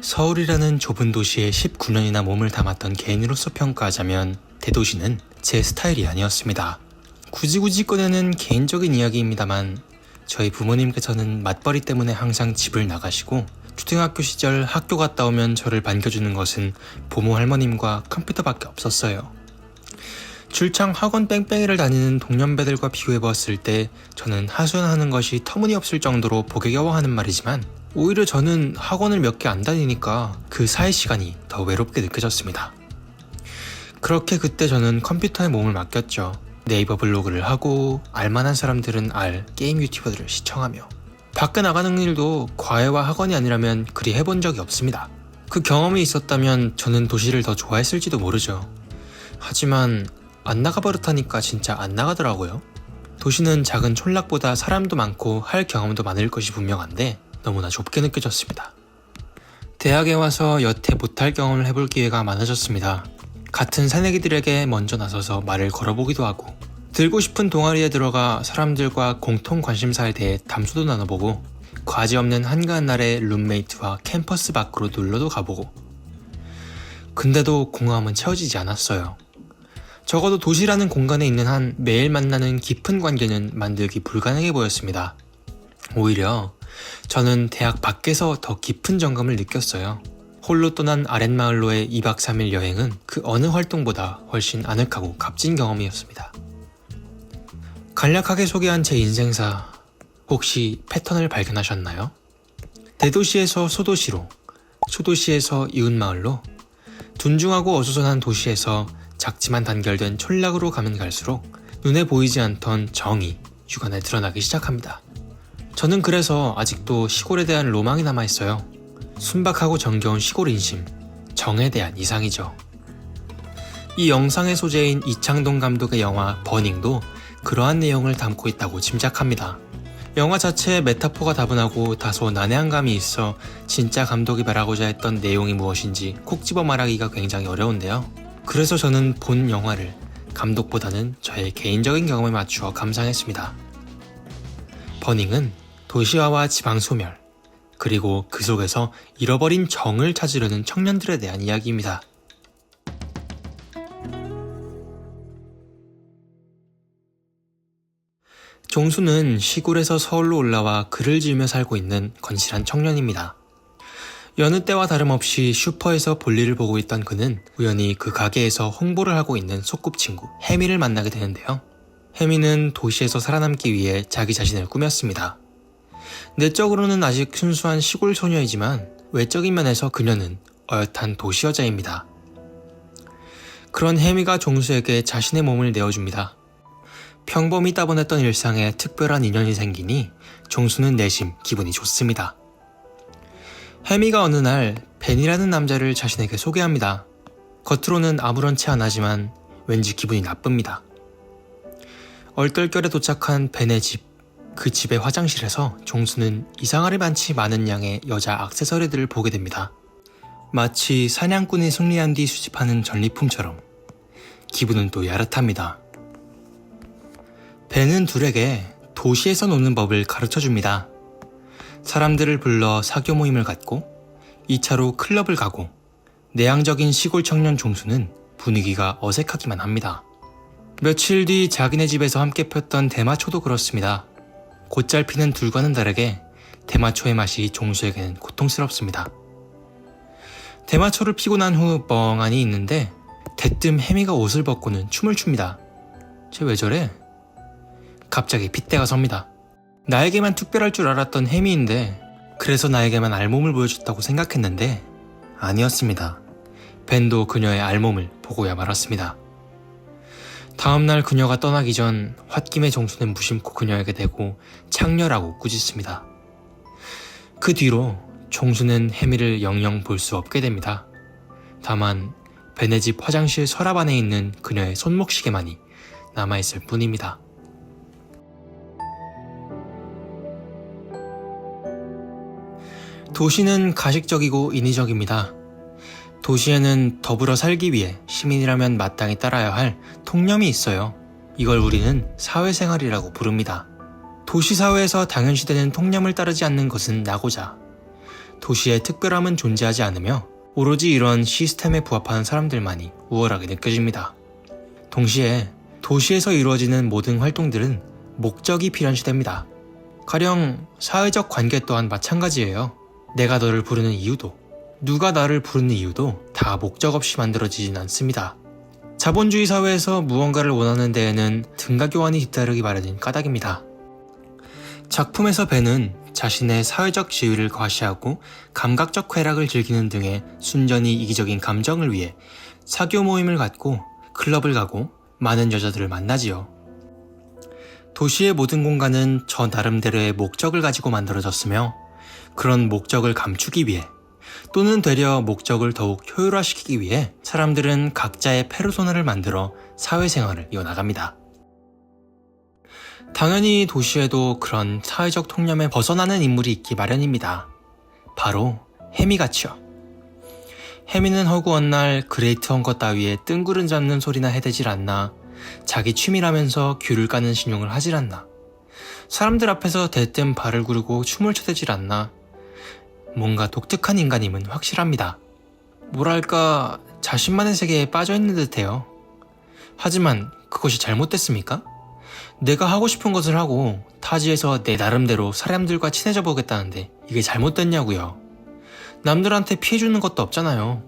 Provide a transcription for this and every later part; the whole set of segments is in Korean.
서울이라는 좁은 도시에 19년이나 몸을 담았던 개인으로서 평가하자면 대도시는 제 스타일이 아니었습니다. 굳이 꺼내는 개인적인 이야기입니다만 저희 부모님께서는 맞벌이 때문에 항상 집을 나가시고 초등학교 시절 학교 갔다 오면 저를 반겨주는 것은 부모 할머님과 컴퓨터밖에 없었어요. 출장 학원 뺑뺑이를 다니는 동년배들과 비교해보았을 때 저는 하소연하는 것이 터무니없을 정도로 보기 겨워하는 말이지만 오히려 저는 학원을 몇 개 안 다니니까 그 사이 시간이 더 외롭게 느껴졌습니다. 그렇게 그때 저는 컴퓨터에 몸을 맡겼죠. 네이버 블로그를 하고 알만한 사람들은 게임 유튜버들을 시청하며 밖에 나가는 일도 과외와 학원이 아니라면 그리 해본 적이 없습니다. 그 경험이 있었다면 저는 도시를 더 좋아했을지도 모르죠. 하지만 안 나가버릇하니까 진짜 안 나가더라고요. 도시는 작은 촌락보다 사람도 많고 할 경험도 많을 것이 분명한데 너무나 좁게 느껴졌습니다. 대학에 와서 여태 못할 경험을 해볼 기회가 많아졌습니다. 같은 새내기들에게 먼저 나서서 말을 걸어보기도 하고 들고 싶은 동아리에 들어가 사람들과 공통 관심사에 대해 담소도 나눠보고 과제 없는 한가한 날에 룸메이트와 캠퍼스 밖으로 놀러도 가보고 근데도 공허함은 채워지지 않았어요. 적어도 도시라는 공간에 있는 한 매일 만나는 깊은 관계는 만들기 불가능해 보였습니다. 오히려 저는 대학 밖에서 더 깊은 정감을 느꼈어요. 홀로 떠난 아랫마을로의 2박 3일 여행은 그 어느 활동보다 훨씬 아늑하고 값진 경험이었습니다. 간략하게 소개한 제 인생사, 혹시 패턴을 발견하셨나요? 대도시에서 소도시로, 소도시에서 이웃마을로, 둔중하고 어수선한 도시에서 작지만 단결된 촌락으로 가면 갈수록 눈에 보이지 않던 정이 주관에 드러나기 시작합니다. 저는 그래서 아직도 시골에 대한 로망이 남아있어요. 순박하고 정겨운 시골 인심, 정에 대한 이상이죠. 이 영상의 소재인 이창동 감독의 영화 버닝도 그러한 내용을 담고 있다고 짐작합니다. 영화 자체의 메타포가 다분하고 다소 난해한 감이 있어 진짜 감독이 말하고자 했던 내용이 무엇인지 콕 집어 말하기가 굉장히 어려운데요. 그래서 저는 본 영화를 감독보다는 저의 개인적인 경험에 맞추어 감상했습니다. 버닝은 도시화와 지방 소멸, 그리고 그 속에서 잃어버린 정을 찾으려는 청년들에 대한 이야기입니다. 종수는 시골에서 서울로 올라와 글을 지으며 살고 있는 건실한 청년입니다. 여느 때와 다름없이 슈퍼에서 볼일을 보고 있던 그는 우연히 그 가게에서 홍보를 하고 있는 소꿉친구 혜미를 만나게 되는데요. 혜미는 도시에서 살아남기 위해 자기 자신을 꾸몄습니다. 내적으로는 아직 순수한 시골 소녀이지만 외적인 면에서 그녀는 어엿한 도시 여자입니다. 그런 혜미가 종수에게 자신의 몸을 내어줍니다. 평범히 따분했던 일상에 특별한 인연이 생기니 종수는 내심 기분이 좋습니다. 혜미가 어느 날 벤이라는 남자를 자신에게 소개합니다. 겉으로는 아무렇지 않하지만 왠지 기분이 나쁩니다. 얼떨결에 도착한 벤의 집, 그 집의 화장실에서 종수는 이상하리 많지 많은 양의 여자 액세서리들을 보게 됩니다. 마치 사냥꾼이 승리한 뒤 수집하는 전리품처럼 기분은 또 야릇합니다. 벤은 둘에게 도시에서 노는 법을 가르쳐줍니다. 사람들을 불러 사교 모임을 갖고 2차로 클럽을 가고 내향적인 시골 청년 종수는 분위기가 어색하기만 합니다. 며칠 뒤 자기네 집에서 함께 폈던 대마초도 그렇습니다. 곧잘 피는 둘과는 다르게 대마초의 맛이 종수에게는 고통스럽습니다. 대마초를 피고 난 후 멍하니 있는데 대뜸 혜미가 옷을 벗고는 춤을 춥니다. 쟤 왜 저래? 갑자기 핏대가 섭니다. 나에게만 특별할 줄 알았던 혜미인데 그래서 나에게만 알몸을 보여줬다고 생각했는데 아니었습니다. 벤도 그녀의 알몸을 보고야 말았습니다. 다음날 그녀가 떠나기 전 홧김에 종수는 무심코 그녀에게 대고 창녀라고 꾸짖습니다. 그 뒤로 종수는 혜미를 영영 볼 수 없게 됩니다. 다만 벤의 집 화장실 서랍 안에 있는 그녀의 손목시계만이 남아있을 뿐입니다. 도시는 가식적이고 인위적입니다. 도시에는 더불어 살기 위해 시민이라면 마땅히 따라야 할 통념이 있어요. 이걸 우리는 사회생활이라고 부릅니다. 도시사회에서 당연시되는 통념을 따르지 않는 것은 나고자, 도시의 특별함은 존재하지 않으며 오로지 이런 시스템에 부합하는 사람들만이 우월하게 느껴집니다. 동시에 도시에서 이루어지는 모든 활동들은 목적이 필요한 시대입니다. 가령 사회적 관계 또한 마찬가지예요. 내가 너를 부르는 이유도, 누가 나를 부르는 이유도 다 목적 없이 만들어지진 않습니다. 자본주의 사회에서 무언가를 원하는 데에는 등가 교환이 뒤따르기 마련인 까닭입니다. 작품에서 벤은 자신의 사회적 지위를 과시하고 감각적 쾌락을 즐기는 등의 순전히 이기적인 감정을 위해 사교 모임을 갖고 클럽을 가고 많은 여자들을 만나지요. 도시의 모든 공간은 저 나름대로의 목적을 가지고 만들어졌으며 그런 목적을 감추기 위해 또는 되려 목적을 더욱 효율화시키기 위해 사람들은 각자의 페르소나를 만들어 사회생활을 이어나갑니다. 당연히 도시에도 그런 사회적 통념에 벗어나는 인물이 있기 마련입니다. 바로 해미같이요. 해미는 허구한 날 그레이트 헝거 따위에 뜬구름 잡는 소리나 해대질 않나, 자기 취미라면서 귤을 까는 신용을 하질 않나, 사람들 앞에서 대뜸 발을 구르고 춤을 춰대질 않나. 뭔가 독특한 인간임은 확실합니다. 뭐랄까 자신만의 세계에 빠져있는 듯해요. 하지만 그것이 잘못됐습니까? 내가 하고 싶은 것을 하고 타지에서 내 나름대로 사람들과 친해져 보겠다는데 이게 잘못됐냐고요. 남들한테 피해주는 것도 없잖아요.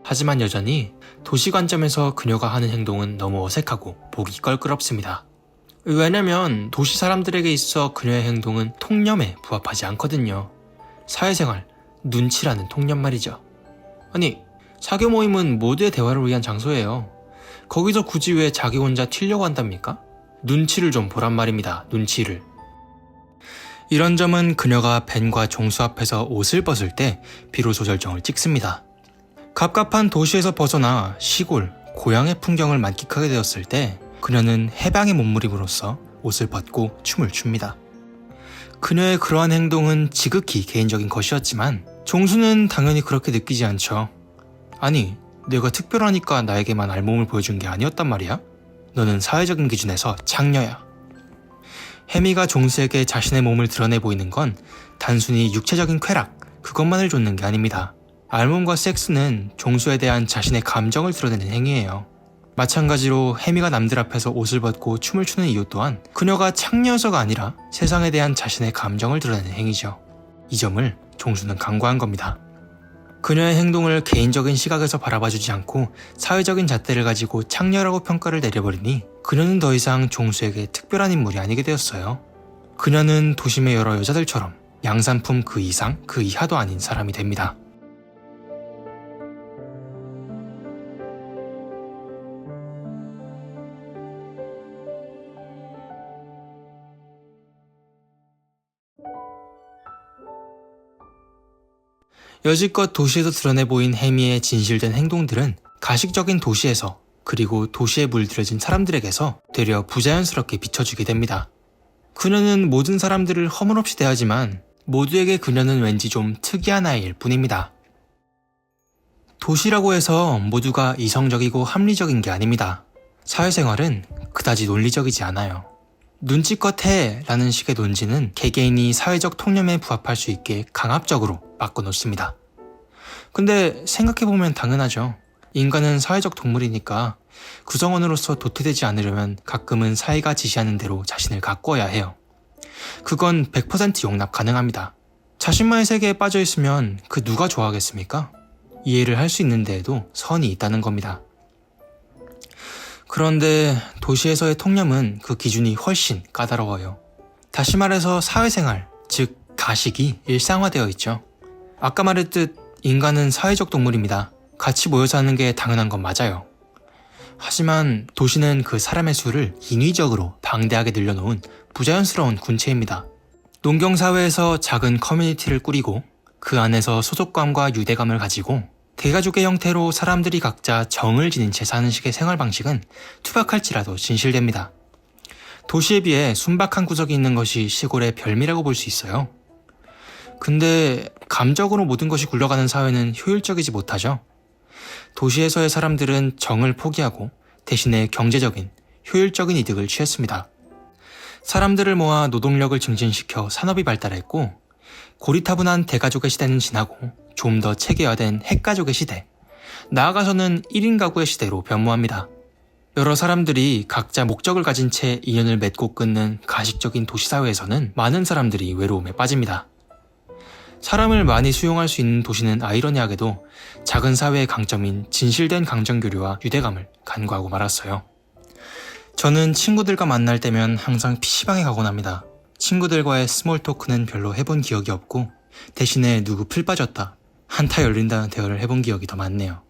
하지만 여전히 도시 관점에서 그녀가 하는 행동은 너무 어색하고 보기 껄끄럽습니다. 왜냐면 도시 사람들에게 있어 그녀의 행동은 통념에 부합하지 않거든요. 사회생활, 눈치라는 통념 말이죠. 아니, 사교 모임은 모두의 대화를 위한 장소예요. 거기서 굳이 왜 자기 혼자 튀려고 한답니까? 눈치를 좀 보란 말입니다. 눈치를. 이런 점은 그녀가 벤과 종수 앞에서 옷을 벗을 때 비로소 절정을 찍습니다. 갑갑한 도시에서 벗어나 시골, 고향의 풍경을 만끽하게 되었을 때 그녀는 해방의 몸부림으로써 옷을 벗고 춤을 춥니다. 그녀의 그러한 행동은 지극히 개인적인 것이었지만 종수는 당연히 그렇게 느끼지 않죠. 아니, 내가 특별하니까 나에게만 알몸을 보여준 게 아니었단 말이야? 너는 사회적인 기준에서 창녀야. 해미가 종수에게 자신의 몸을 드러내 보이는 건 단순히 육체적인 쾌락, 그것만을 좇는 게 아닙니다. 알몸과 섹스는 종수에 대한 자신의 감정을 드러내는 행위예요. 마찬가지로 해미가 남들 앞에서 옷을 벗고 춤을 추는 이유 또한 그녀가 창녀여서가 아니라 세상에 대한 자신의 감정을 드러내는 행위죠. 이 점을 종수는 간과한 겁니다. 그녀의 행동을 개인적인 시각에서 바라봐주지 않고 사회적인 잣대를 가지고 창녀라고 평가를 내려버리니 그녀는 더 이상 종수에게 특별한 인물이 아니게 되었어요. 그녀는 도심의 여러 여자들처럼 양산품 그 이상 그 이하도 아닌 사람이 됩니다. 여지껏 도시에서 드러내 보인 해미의 진실된 행동들은 가식적인 도시에서 그리고 도시에 물들여진 사람들에게서 되려 부자연스럽게 비춰주게 됩니다. 그녀는 모든 사람들을 허물없이 대하지만 모두에게 그녀는 왠지 좀 특이한 아이일 뿐입니다. 도시라고 해서 모두가 이성적이고 합리적인 게 아닙니다. 사회생활은 그다지 논리적이지 않아요. 눈치껏 해 라는 식의 논지는 개개인이 사회적 통념에 부합할 수 있게 강압적으로 바꿔놓습니다. 근데 생각해보면 당연하죠. 인간은 사회적 동물이니까 구성원으로서 도태되지 않으려면 가끔은 사회가 지시하는 대로 자신을 가꿔야 해요. 그건 100% 용납 가능합니다. 자신만의 세계에 빠져있으면 그 누가 좋아하겠습니까? 이해를 할 수 있는 데에도 선이 있다는 겁니다. 그런데 도시에서의 통념은 그 기준이 훨씬 까다로워요. 다시 말해서 사회생활, 즉 가식이 일상화되어 있죠. 아까 말했듯 인간은 사회적 동물입니다. 같이 모여 사는 게 당연한 건 맞아요. 하지만 도시는 그 사람의 수를 인위적으로 방대하게 늘려놓은 부자연스러운 군체입니다. 농경사회에서 작은 커뮤니티를 꾸리고 그 안에서 소속감과 유대감을 가지고 대가족의 형태로 사람들이 각자 정을 지닌 채 사는 식의 생활 방식은 투박할지라도 진실됩니다. 도시에 비해 순박한 구석이 있는 것이 시골의 별미라고 볼 수 있어요. 근데 감적으로 모든 것이 굴러가는 사회는 효율적이지 못하죠. 도시에서의 사람들은 정을 포기하고 대신에 경제적인, 효율적인 이득을 취했습니다. 사람들을 모아 노동력을 증진시켜 산업이 발달했고 고리타분한 대가족의 시대는 지나고 좀 더 체계화된 핵가족의 시대, 나아가서는 1인 가구의 시대로 변모합니다. 여러 사람들이 각자 목적을 가진 채 인연을 맺고 끊는 가식적인 도시사회에서는 많은 사람들이 외로움에 빠집니다. 사람을 많이 수용할 수 있는 도시는 아이러니하게도 작은 사회의 강점인 진실된 강정교류와 유대감을 간과하고 말았어요. 저는 친구들과 만날 때면 항상 PC방에 가곤 합니다. 친구들과의 스몰 토크는 별로 해본 기억이 없고 대신에 누구 풀 빠졌다, 한타 열린다는 대화를 해본 기억이 더 많네요.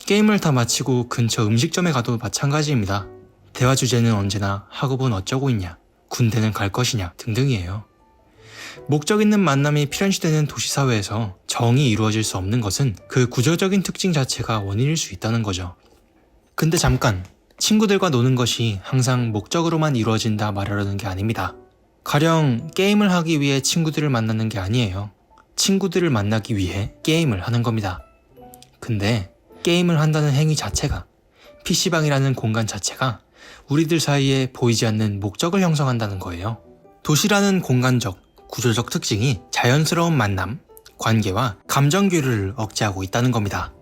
게임을 다 마치고 근처 음식점에 가도 마찬가지입니다. 대화 주제는 언제나 학업은 어쩌고 있냐, 군대는 갈 것이냐 등등이에요. 목적 있는 만남이 필연시되는 도시사회에서 정이 이루어질 수 없는 것은 그 구조적인 특징 자체가 원인일 수 있다는 거죠. 근데 잠깐, 친구들과 노는 것이 항상 목적으로만 이루어진다 말하려는 게 아닙니다. 가령 게임을 하기 위해 친구들을 만나는 게 아니에요. 친구들을 만나기 위해 게임을 하는 겁니다. 근데 게임을 한다는 행위 자체가, PC방이라는 공간 자체가 우리들 사이에 보이지 않는 목적을 형성한다는 거예요. 도시라는 공간적, 구조적 특징이 자연스러운 만남, 관계와 감정교류를 억제하고 있다는 겁니다.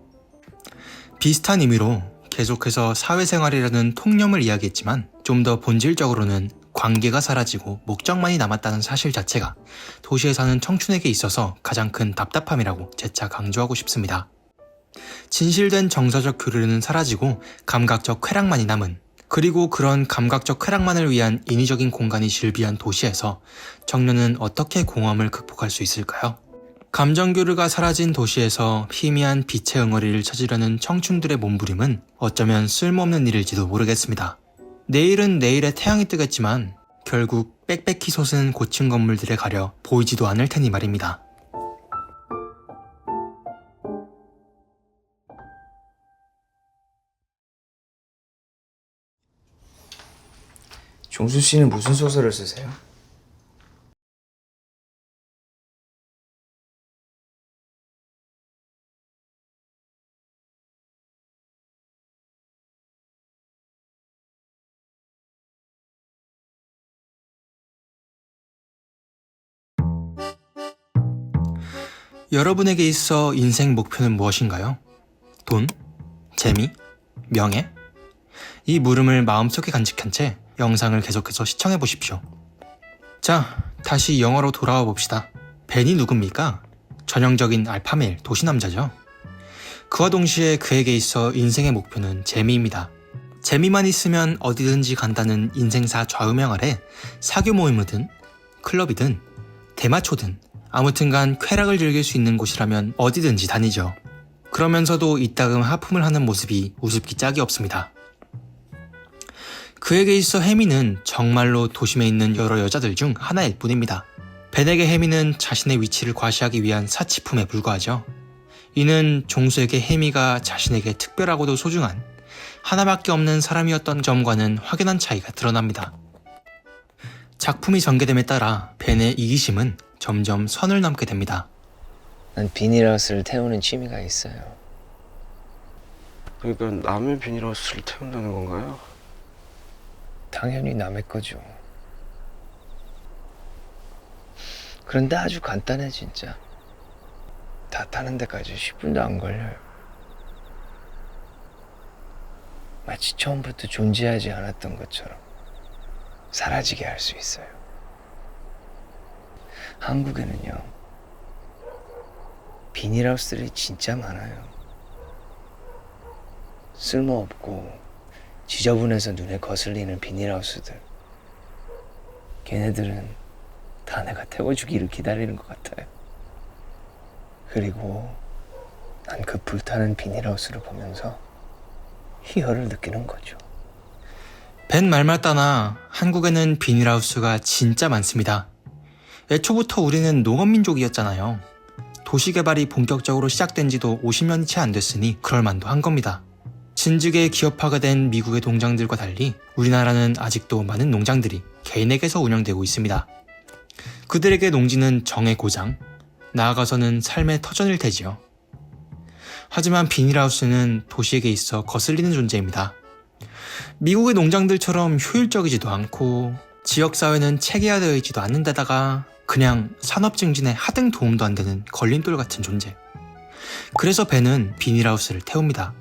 비슷한 의미로 계속해서 사회생활이라는 통념을 이야기했지만 좀 더 본질적으로는 관계가 사라지고 목적만이 남았다는 사실 자체가 도시에 사는 청춘에게 있어서 가장 큰 답답함이라고 재차 강조하고 싶습니다. 진실된 정서적 교류는 사라지고 감각적 쾌락만이 남은, 그리고 그런 감각적 쾌락만을 위한 인위적인 공간이 즐비한 도시에서 청년은 어떻게 공허함을 극복할 수 있을까요? 감정교류가 사라진 도시에서 희미한 빛의 응어리를 찾으려는 청춘들의 몸부림은 어쩌면 쓸모없는 일일지도 모르겠습니다. 내일은 내일의 태양이 뜨겠지만 결국 빽빽히 솟은 고층 건물들에 가려 보이지도 않을 테니 말입니다. 종수 씨는 무슨 소설을 쓰세요? 여러분에게 있어 인생 목표는 무엇인가요? 돈? 재미? 명예? 이 물음을 마음속에 간직한 채 영상을 계속해서 시청해 보십시오. 자, 다시 영화로 돌아와 봅시다. 벤이 누굽니까? 전형적인 알파메일 도시남자죠. 그와 동시에 그에게 있어 인생의 목표는 재미입니다. 재미만 있으면 어디든지 간다는 인생사 좌우명 아래 사교 모임이든 클럽이든 대마초든 아무튼간 쾌락을 즐길 수 있는 곳이라면 어디든지 다니죠. 그러면서도 이따금 하품을 하는 모습이 우습기 짝이 없습니다. 그에게 있어 혜미는 정말로 도심에 있는 여러 여자들 중 하나일 뿐입니다. 벤에게 혜미는 자신의 위치를 과시하기 위한 사치품에 불과하죠. 이는 종수에게 혜미가 자신에게 특별하고도 소중한 하나밖에 없는 사람이었던 점과는 확연한 차이가 드러납니다. 작품이 전개됨에 따라 벤의 이기심은 점점 선을 넘게 됩니다. 난 비닐하우스를 태우는 취미가 있어요. 그러니까 남의 비닐하우스를 태운다는 건가요? 당연히 남의 거죠. 그런데 아주 간단해 진짜. 다 타는 데까지 10분도 안 걸려요. 마치 처음부터 존재하지 않았던 것처럼 사라지게 할 수 있어요. 한국에는요, 비닐하우스들이 진짜 많아요. 쓸모없고 지저분해서 눈에 거슬리는 비닐하우스들. 걔네들은 다 내가 태워주기를 기다리는 것 같아요. 그리고 난 그 불타는 비닐하우스를 보면서 희열을 느끼는 거죠. 벤 말만 따나 한국에는 비닐하우스가 진짜 많습니다. 애초부터 우리는 농업민족이었잖아요. 도시개발이 본격적으로 시작된 지도 50년이 채 안 됐으니 그럴만도 한 겁니다. 진즉에 기업화가 된 미국의 농장들과 달리 우리나라는 아직도 많은 농장들이 개인에게서 운영되고 있습니다. 그들에게 농지는 정의 고장, 나아가서는 삶의 터전일 테지요. 하지만 비닐하우스는 도시에게 있어 거슬리는 존재입니다. 미국의 농장들처럼 효율적이지도 않고 지역사회는 체계화되어 있지도 않는 데다가 그냥 산업 증진에 하등 도움도 안 되는 걸림돌 같은 존재. 그래서 벤은 비닐하우스를 태웁니다.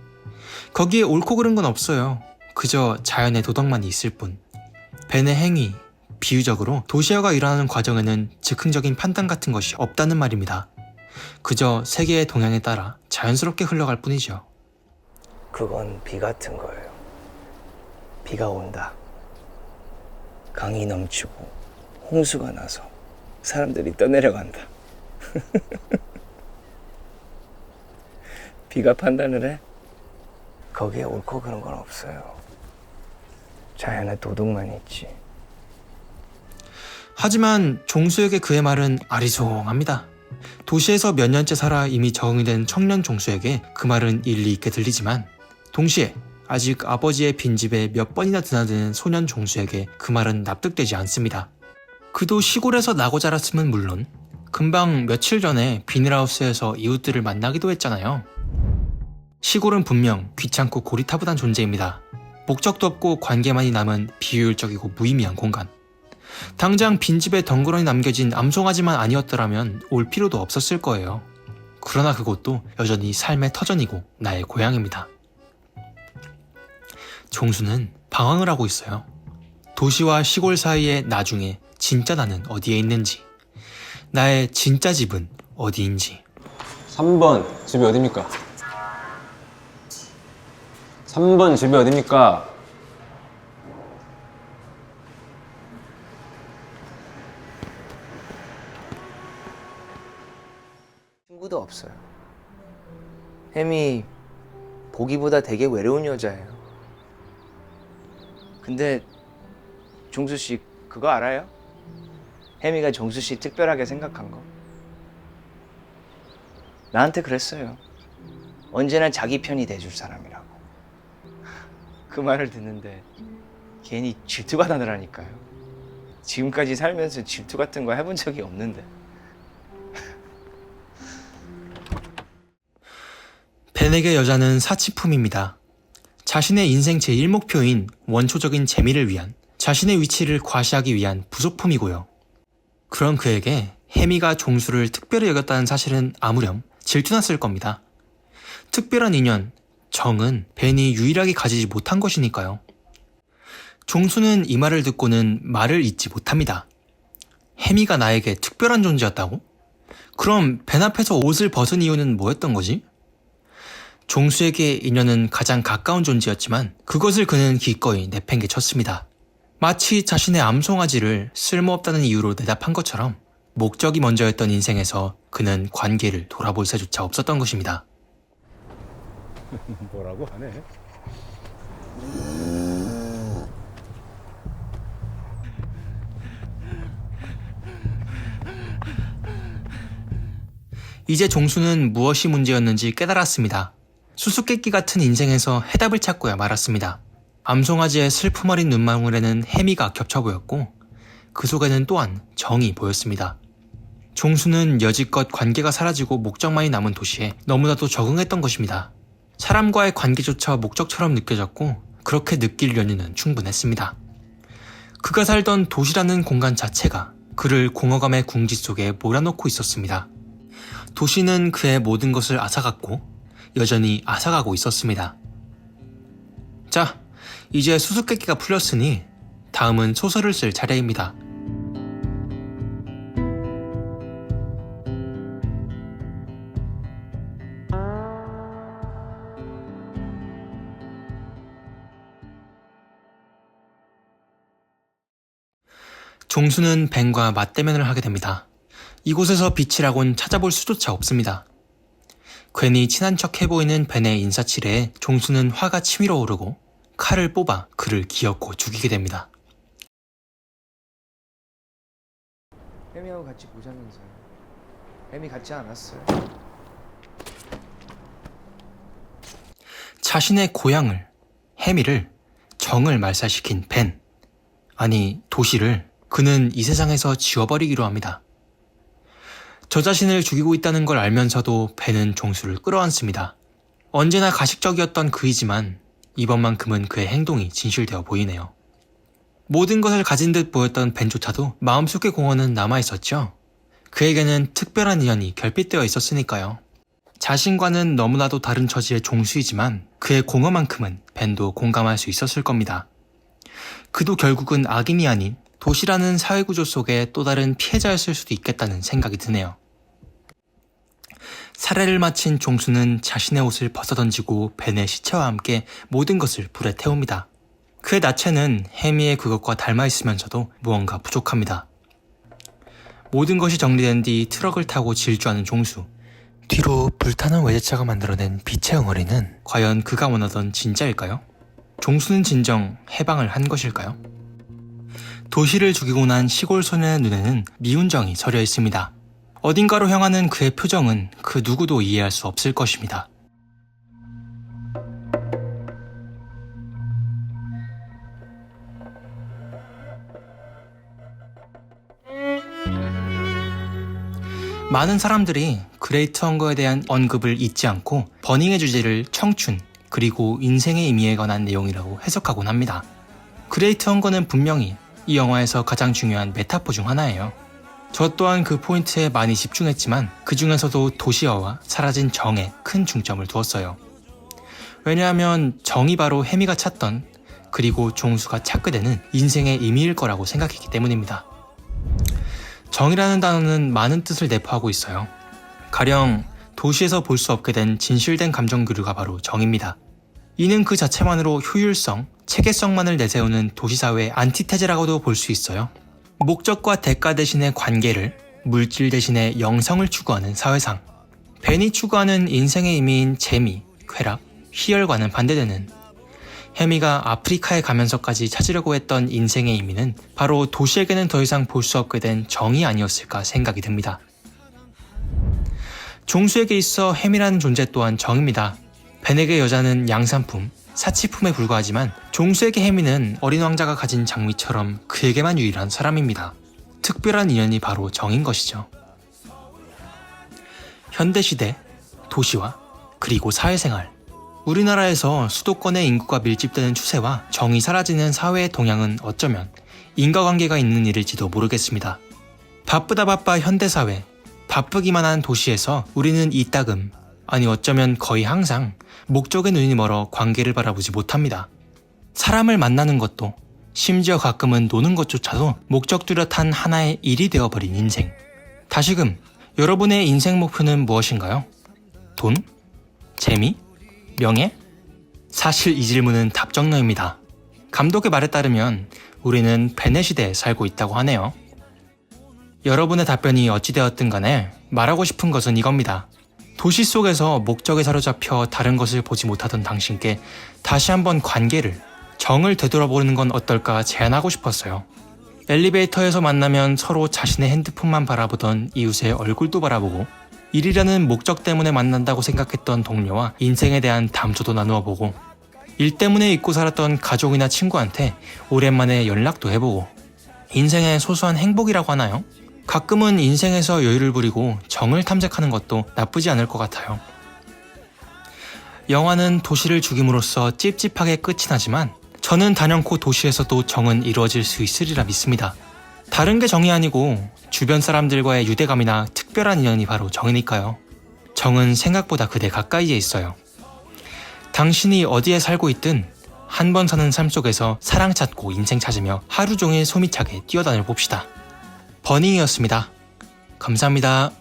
거기에 옳고 그른 건 없어요. 그저 자연의 도덕만 있을 뿐. 벤의 행위, 비유적으로 도시화가 일어나는 과정에는 즉흥적인 판단 같은 것이 없다는 말입니다. 그저 세계의 동향에 따라 자연스럽게 흘러갈 뿐이죠. 그건 비 같은 거예요. 비가 온다. 강이 넘치고 홍수가 나서 사람들이 떠내려간다. 비가 판단을 해? 거기에 옳고 그런 건 없어요. 자연의 도덕만 있지. 하지만 종수에게 그의 말은 아리송합니다. 도시에서 몇 년째 살아 이미 적응이 된 청년 종수에게 그 말은 일리 있게 들리지만 동시에 아직 아버지의 빈집에 몇 번이나 드나드는 소년 종수에게 그 말은 납득되지 않습니다. 그도 시골에서 나고 자랐으면 물론 금방 며칠 전에 비닐하우스에서 이웃들을 만나기도 했잖아요. 시골은 분명 귀찮고 고리타분한 존재입니다. 목적도 없고 관계만이 남은 비효율적이고 무의미한 공간. 당장 빈집에 덩그러니 남겨진 암송아지만 아니었더라면 올 필요도 없었을 거예요. 그러나 그곳도 여전히 삶의 터전이고 나의 고향입니다. 종수는 방황을 하고 있어요. 도시와 시골 사이의 나중에 진짜 나는 어디에 있는지, 나의 진짜 집은 어디인지. 3번 집이 어딥니까? 3번 집이 어딥니까? 친구도 없어요. 햄이 보기보다 되게 외로운 여자예요. 근데 종수 씨 그거 알아요? 햄이가 종수 씨 특별하게 생각한 거. 나한테 그랬어요. 언제나 자기 편이 돼줄 사람이라고. 그 말을 듣는데 괜히 질투가 나더라니까요. 지금까지 살면서 질투 같은 거 해본 적이 없는데. 벤에게 여자는 사치품입니다. 자신의 인생 제1목표인 원초적인 재미를 위한, 자신의 위치를 과시하기 위한 부속품이고요. 그런 그에게 혜미가 종수를 특별히 여겼다는 사실은 아무렴 질투났을 겁니다. 특별한 인연, 정은 벤이 유일하게 가지지 못한 것이니까요. 종수는 이 말을 듣고는 말을 잇지 못합니다. 혜미가 나에게 특별한 존재였다고? 그럼 벤 앞에서 옷을 벗은 이유는 뭐였던 거지? 종수에게 인연은 가장 가까운 존재였지만 그것을 그는 기꺼이 내팽개쳤습니다. 마치 자신의 암송아지를 쓸모없다는 이유로 내답한 것처럼 목적이 먼저였던 인생에서 그는 관계를 돌아볼 새조차 없었던 것입니다. 뭐라고 하네. 이제 종수는 무엇이 문제였는지 깨달았습니다. 수수께끼 같은 인생에서 해답을 찾고야 말았습니다. 암송아지의 슬픔 어린 눈망울에는 해미가 겹쳐 보였고 그 속에는 또한 정이 보였습니다. 종수는 여지껏 관계가 사라지고 목적만이 남은 도시에 너무나도 적응했던 것입니다. 사람과의 관계조차 목적처럼 느껴졌고 그렇게 느낄 연유는 충분했습니다. 그가 살던 도시라는 공간 자체가 그를 공허감의 궁지 속에 몰아넣고 있었습니다. 도시는 그의 모든 것을 앗아갔고 여전히 앗아가고 있었습니다. 자, 이제 수수께끼가 풀렸으니 다음은 소설을 쓸 차례입니다. 종수는 벤과 맞대면을 하게 됩니다. 이곳에서 빛이라곤 찾아볼 수조차 없습니다. 괜히 친한 척 해보이는 벤의 인사치레에 종수는 화가 치밀어 오르고 칼을 뽑아 그를 기어코 죽이게 됩니다. 햄이하고 같이 보자면서요. 햄이 같지 않았어요. 자신의 고향을, 해미를, 정을 말살시킨 벤, 아니 도시를 그는 이 세상에서 지워버리기로 합니다. 저 자신을 죽이고 있다는 걸 알면서도 벤은 종수를 끌어안습니다. 언제나 가식적이었던 그이지만 이번만큼은 그의 행동이 진실되어 보이네요. 모든 것을 가진 듯 보였던 벤조차도 마음속의 공허는 남아있었죠. 그에게는 특별한 인연이 결핍되어 있었으니까요. 자신과는 너무나도 다른 처지의 종수이지만 그의 공허만큼은 벤도 공감할 수 있었을 겁니다. 그도 결국은 악인이 아닌 도시라는 사회구조 속에 또 다른 피해자였을 수도 있겠다는 생각이 드네요. 살해를 마친 종수는 자신의 옷을 벗어던지고 벤의 시체와 함께 모든 것을 불에 태웁니다. 그의 나체는 해미의 그것과 닮아있으면서도 무언가 부족합니다. 모든 것이 정리된 뒤 트럭을 타고 질주하는 종수. 뒤로 불타는 외제차가 만들어낸 빛의 엉어리는 과연 그가 원하던 진짜일까요? 종수는 진정 해방을 한 것일까요? 도시를 죽이고 난 시골 소년의 눈에는 미운 정이 서려 있습니다. 어딘가로 향하는 그의 표정은 그 누구도 이해할 수 없을 것입니다. 많은 사람들이 그레이트 헝거에 대한 언급을 잊지 않고 버닝의 주제를 청춘 그리고 인생의 의미에 관한 내용이라고 해석하곤 합니다. 그레이트 헝거는 분명히 이 영화에서 가장 중요한 메타포 중 하나예요. 저 또한 그 포인트에 많이 집중했지만 그 중에서도 도시화와 사라진 정에 큰 중점을 두었어요. 왜냐하면 정이 바로 해미가 찾던 그리고 종수가 찾게 되는 인생의 의미일 거라고 생각했기 때문입니다. 정이라는 단어는 많은 뜻을 내포하고 있어요. 가령 도시에서 볼 수 없게 된 진실된 감정 교류가 바로 정입니다. 이는 그 자체만으로 효율성, 체계성만을 내세우는 도시사회의 안티테제라고도 볼 수 있어요. 목적과 대가 대신의 관계를, 물질 대신의 영성을 추구하는 사회상. 벤이 추구하는 인생의 의미인 재미, 쾌락, 희열과는 반대되는 해미가 아프리카에 가면서까지 찾으려고 했던 인생의 의미는 바로 도시에게는 더 이상 볼 수 없게 된 정이 아니었을까 생각이 듭니다. 종수에게 있어 해미라는 존재 또한 정입니다. 벤에게 여자는 양산품, 사치품에 불과하지만 종수에게 해미는 어린 왕자가 가진 장미처럼 그에게만 유일한 사람입니다. 특별한 인연이 바로 정인 것이죠. 현대시대, 도시화, 그리고 사회생활. 우리나라에서 수도권의 인구가 밀집되는 추세와 정이 사라지는 사회의 동향은 어쩌면 인과관계가 있는 일일지도 모르겠습니다. 바쁘다 바빠 현대사회, 바쁘기만 한 도시에서 우리는 이따금, 아니 어쩌면 거의 항상 목적의 눈이 멀어 관계를 바라보지 못합니다. 사람을 만나는 것도, 심지어 가끔은 노는 것조차도 목적 뚜렷한 하나의 일이 되어버린 인생. 다시금 여러분의 인생 목표는 무엇인가요? 돈? 재미? 명예? 사실 이 질문은 답정너입니다. 감독의 말에 따르면 우리는 벤의 시대에 살고 있다고 하네요. 여러분의 답변이 어찌되었든 간에 말하고 싶은 것은 이겁니다. 도시 속에서 목적에 사로잡혀 다른 것을 보지 못하던 당신께 다시 한번 관계를, 정을 되돌아보는 건 어떨까 제안하고 싶었어요. 엘리베이터에서 만나면 서로 자신의 핸드폰만 바라보던 이웃의 얼굴도 바라보고, 일이라는 목적 때문에 만난다고 생각했던 동료와 인생에 대한 담소도 나누어 보고, 일 때문에 잊고 살았던 가족이나 친구한테 오랜만에 연락도 해보고, 인생의 소소한 행복이라고 하나요? 가끔은 인생에서 여유를 부리고 정을 탐색하는 것도 나쁘지 않을 것 같아요. 영화는 도시를 죽임으로써 찝찝하게 끝이 나지만 저는 단연코 도시에서도 정은 이루어질 수 있으리라 믿습니다. 다른 게 정이 아니고 주변 사람들과의 유대감이나 특별한 인연이 바로 정이니까요. 정은 생각보다 그대 가까이에 있어요. 당신이 어디에 살고 있든 한 번 사는 삶 속에서 사랑 찾고 인생 찾으며 하루 종일 소미차게 뛰어다녀 봅시다. 버닝이었습니다. 감사합니다.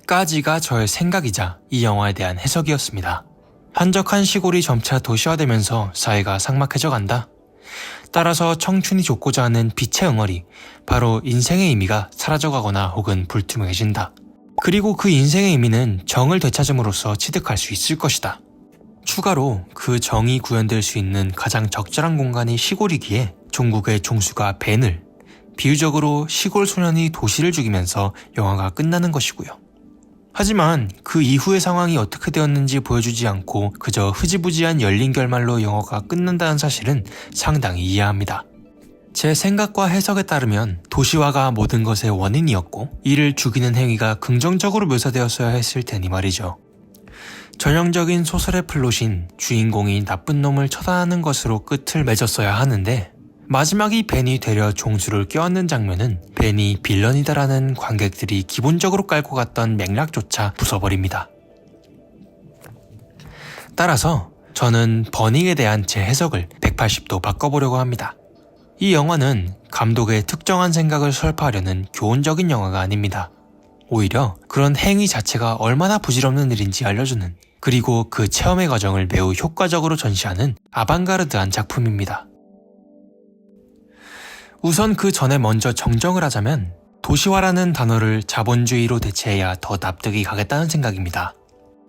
까지가 저의 생각이자 이 영화에 대한 해석이었습니다. 한적한 시골이 점차 도시화되면서 사회가 삭막해져 간다. 따라서 청춘이 좇고자 하는 빛의 응어리, 바로 인생의 의미가 사라져가거나 혹은 불투명해진다. 그리고 그 인생의 의미는 정을 되찾음으로써 취득할 수 있을 것이다. 추가로 그 정이 구현될 수 있는 가장 적절한 공간이 시골이기에 종국의 종수가 벤을, 비유적으로 시골 소년이 도시를 죽이면서 영화가 끝나는 것이고요. 하지만 그 이후의 상황이 어떻게 되었는지 보여주지 않고 그저 흐지부지한 열린 결말로 영화가 끝난다는 사실은 상당히 이해합니다. 제 생각과 해석에 따르면 도시화가 모든 것의 원인이었고 이를 죽이는 행위가 긍정적으로 묘사되었어야 했을 테니 말이죠. 전형적인 소설의 플롯인 주인공이 나쁜 놈을 처단하는 것으로 끝을 맺었어야 하는데 마지막이 벤이 되려 종수를 껴안는 장면은 벤이 빌런이다라는 관객들이 기본적으로 깔고 갔던 맥락조차 부숴버립니다. 따라서 저는 버닝에 대한 제 해석을 180도 바꿔보려고 합니다. 이 영화는 감독의 특정한 생각을 설파하려는 교훈적인 영화가 아닙니다. 오히려 그런 행위 자체가 얼마나 부질없는 일인지 알려주는, 그리고 그 체험의 과정을 매우 효과적으로 전시하는 아방가르드한 작품입니다. 우선 그 전에 먼저 정정을 하자면 도시화라는 단어를 자본주의로 대체해야 더 납득이 가겠다는 생각입니다.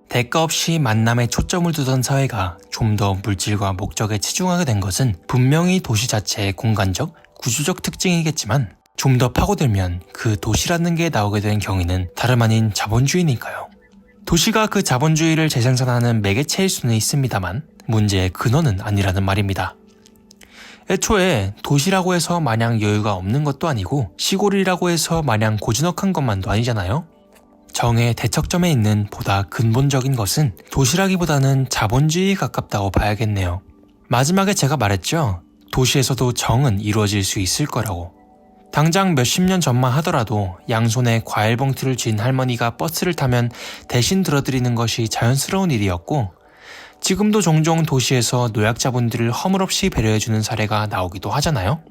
대가 없이 만남에 초점을 두던 사회가 좀 더 물질과 목적에 치중하게 된 것은 분명히 도시 자체의 공간적, 구조적 특징이겠지만 좀 더 파고들면 그 도시라는 게 나오게 된 경위는 다름 아닌 자본주의니까요. 도시가 그 자본주의를 재생산하는 매개체일 수는 있습니다만 문제의 근원은 아니라는 말입니다. 애초에 도시라고 해서 마냥 여유가 없는 것도 아니고 시골이라고 해서 마냥 고즈넉한 것만도 아니잖아요. 정의 대척점에 있는 보다 근본적인 것은 도시라기보다는 자본주의에 가깝다고 봐야겠네요. 마지막에 제가 말했죠. 도시에서도 정은 이루어질 수 있을 거라고. 당장 몇십 년 전만 하더라도 양손에 과일 봉투를 쥔 할머니가 버스를 타면 대신 들어드리는 것이 자연스러운 일이었고 지금도 종종 도시에서 노약자분들을 허물없이 배려해주는 사례가 나오기도 하잖아요.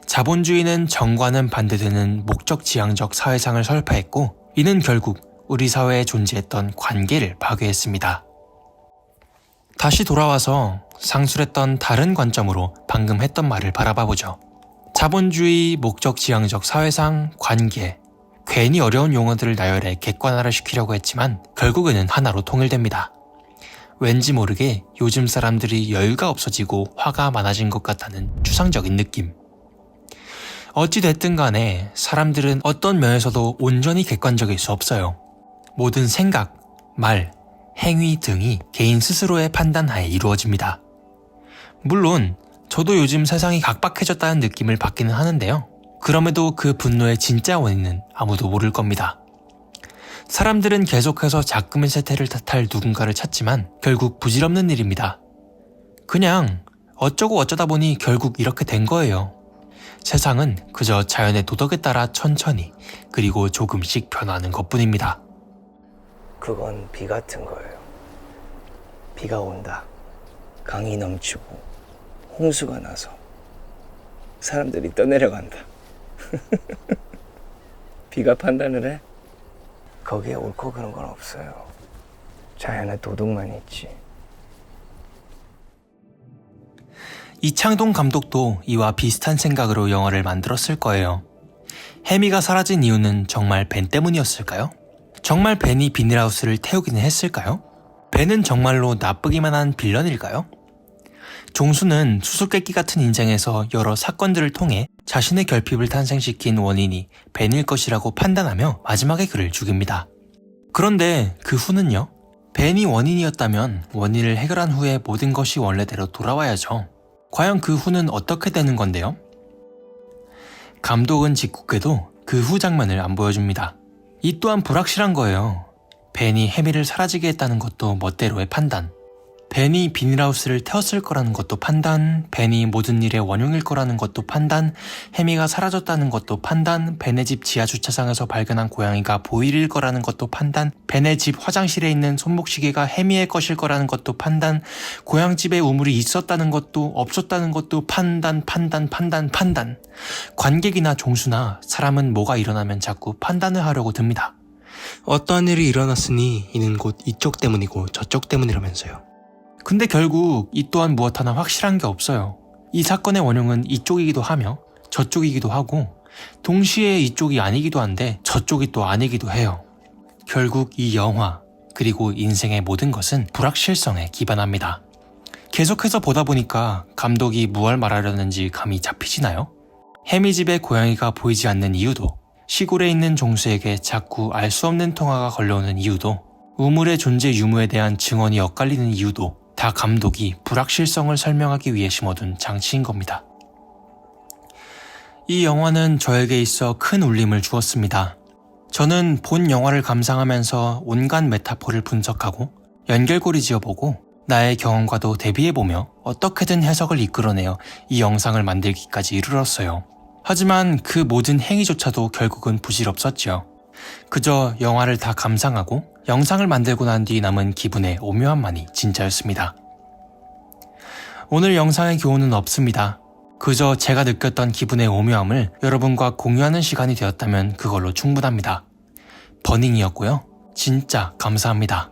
자본주의는 정과는 반대되는 목적지향적 사회상을 설파했고 이는 결국 우리 사회에 존재했던 관계를 파괴했습니다. 다시 돌아와서 상술했던 다른 관점으로 방금 했던 말을 바라봐보죠. 자본주의, 목적지향적 사회상, 관계, 괜히 어려운 용어들을 나열해 객관화를 시키려고 했지만 결국에는 하나로 통일됩니다. 왠지 모르게 요즘 사람들이 여유가 없어지고 화가 많아진 것 같다는 추상적인 느낌. 어찌됐든 간에 사람들은 어떤 면에서도 온전히 객관적일 수 없어요. 모든 생각, 말, 행위 등이 개인 스스로의 판단하에 이루어집니다. 물론 저도 요즘 세상이 각박해졌다는 느낌을 받기는 하는데요. 그럼에도 그 분노의 진짜 원인은 아무도 모를 겁니다. 사람들은 계속해서 자금의 세태를 탓할 누군가를 찾지만 결국 부질없는 일입니다. 그냥 어쩌고 어쩌다 보니 결국 이렇게 된 거예요. 세상은 그저 자연의 도덕에 따라 천천히 그리고 조금씩 변하는 것뿐입니다. 그건 비 같은 거예요. 비가 온다. 강이 넘치고 홍수가 나서 사람들이 떠내려간다. 비가 판단을 해? 거기에 옳고 그런 건 없어요. 자연의 도덕만 있지. 이창동 감독도 이와 비슷한 생각으로 영화를 만들었을 거예요. 해미가 사라진 이유는 정말 벤 때문이었을까요? 정말 벤이 비닐하우스를 태우기는 했을까요? 벤은 정말로 나쁘기만 한 빌런일까요? 종수는 수수께끼 같은 인생에서 여러 사건들을 통해 자신의 결핍을 탄생시킨 원인이 벤일 것이라고 판단하며 마지막에 그를 죽입니다. 그런데 그 후는요? 벤이 원인이었다면 원인을 해결한 후에 모든 것이 원래대로 돌아와야죠. 과연 그 후는 어떻게 되는 건데요? 감독은 짓궂게도 그 후 장면을 안 보여줍니다. 이 또한 불확실한 거예요. 벤이 해미를 사라지게 했다는 것도 멋대로의 판단. 벤이 비닐하우스를 태웠을 거라는 것도 판단, 벤이 모든 일의 원흉일 거라는 것도 판단, 해미가 사라졌다는 것도 판단, 벤의 집 지하 주차장에서 발견한 고양이가 보일일 거라는 것도 판단, 벤의 집 화장실에 있는 손목시계가 해미의 것일 거라는 것도 판단, 고향집에 우물이 있었다는 것도 없었다는 것도 판단. 관객이나 종수나 사람은 뭐가 일어나면 자꾸 판단을 하려고 듭니다. 어떠한 일이 일어났으니 이는 곧 이쪽 때문이고 저쪽 때문이라면서요. 근데 결국 이 또한 무엇 하나 확실한 게 없어요. 이 사건의 원흉은 이쪽이기도 하며 저쪽이기도 하고 동시에 이쪽이 아니기도 한데 저쪽이 또 아니기도 해요. 결국 이 영화 그리고 인생의 모든 것은 불확실성에 기반합니다. 계속해서 보다 보니까 감독이 무얼 말하려는지 감이 잡히시나요? 해미 집에 고양이가 보이지 않는 이유도 시골에 있는 종수에게 자꾸 알 수 없는 통화가 걸려오는 이유도, 우물의 존재 유무에 대한 증언이 엇갈리는 이유도 다 감독이 불확실성을 설명하기 위해 심어둔 장치인 겁니다. 이 영화는 저에게 있어 큰 울림을 주었습니다. 저는 본 영화를 감상하면서 온갖 메타포를 분석하고 연결고리 지어보고 나의 경험과도 대비해보며 어떻게든 해석을 이끌어내어 이 영상을 만들기까지 이르렀어요. 하지만 그 모든 행위조차도 결국은 부질없었죠. 그저 영화를 다 감상하고 영상을 만들고 난 뒤 남은 기분의 오묘함만이 진짜였습니다. 오늘 영상의 교훈은 없습니다. 그저 제가 느꼈던 기분의 오묘함을 여러분과 공유하는 시간이 되었다면 그걸로 충분합니다. 버닝이었고요. 진짜 감사합니다.